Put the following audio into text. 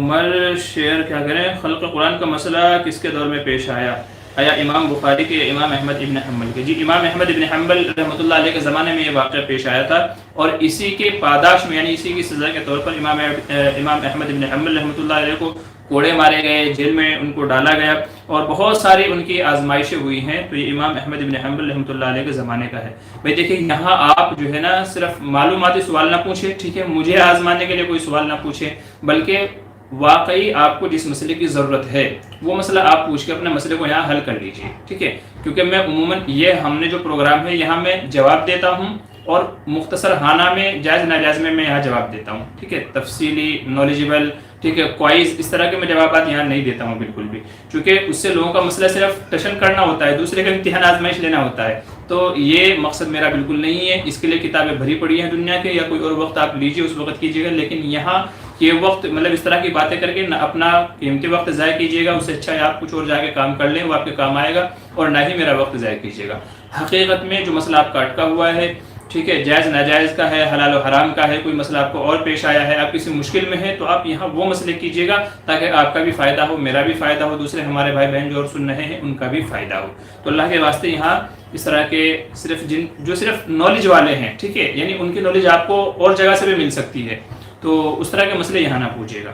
عمر شعر کیا کریں، خلق قرآن کا مسئلہ کس کے دور میں پیش آیا امام بخاری کے امام احمد ابن حنبل کے؟ جی امام احمد ابن حنبل رحمۃ اللہ علیہ کے زمانے میں یہ واقعہ پیش آیا تھا، اور اسی کے پاداش میں یعنی اسی کی سزا کے طور پر امام احمد ابن حنبل رحمۃ اللہ علیہ کو کوڑے مارے گئے، جیل میں ان کو ڈالا گیا، اور بہت ساری ان کی آزمائشیں ہوئی ہیں۔ تو یہ امام احمد ابن حنبل رحمۃ اللہ علیہ کے زمانے کا ہے۔ بھائی دیکھیں یہاں آپ جو ہے نا صرف معلوماتی سوال نہ پوچھیں، ٹھیک ہے، مجھے آزمانے کے لیے کوئی سوال نہ پوچھیں، بلکہ واقعی آپ کو جس مسئلے کی ضرورت ہے وہ مسئلہ آپ پوچھ کے اپنے مسئلے کو یہاں حل کر لیجئے، ٹھیک ہے۔ کیونکہ میں عموماً یہ ہم نے جو پروگرام ہے یہاں میں جواب دیتا ہوں، اور مختصر خانہ میں جائز ناجائز میں یہاں جواب دیتا ہوں، ٹھیک ہے، تفصیلی نالجبل، ٹھیک ہے، کوائز، اس طرح کے میں جوابات یہاں نہیں دیتا ہوں بالکل بھی، کیونکہ اس سے لوگوں کا مسئلہ صرف ٹشن کرنا ہوتا ہے، دوسرے کا امتحان آزمائش لینا ہوتا ہے، تو یہ مقصد میرا بالکل نہیں ہے۔ اس کے لیے کتابیں بھری پڑی ہیں دنیا کے، یا کوئی اور وقت آپ لیجیے اس وقت کیجیے گا، لیکن یہاں یہ وقت مطلب اس طرح کی باتیں کر کے نہ اپنا قیمتی وقت ضائع کیجیے گا، اس سے اچھا ہے آپ کچھ اور جا کے کام کر لیں، وہ آپ کے کام آئے گا، اور نہ ہی میرا وقت ضائع کیجیے گا۔ حقیقت میں جو مسئلہ آپ کا اٹکا ہوا ہے، ٹھیک ہے، جائز ناجائز کا ہے، حلال و حرام کا ہے، کوئی مسئلہ آپ کو اور پیش آیا ہے، آپ کسی مشکل میں ہے، تو آپ یہاں وہ مسئلے کیجیے گا تاکہ آپ کا بھی فائدہ ہو، میرا بھی فائدہ ہو، دوسرے ہمارے بھائی بہن جو اور سن رہے ہیں ان کا بھی فائدہ ہو۔ تو اللہ کے واسطے یہاں اس طرح کے صرف نالج والے ہیں، ٹھیک ہے، یعنی ان کی نالج آپ کو اور جگہ سے بھی مل سکتی ہے، تو اس طرح کے مسئلے یہاں نہ پوچھیے گا۔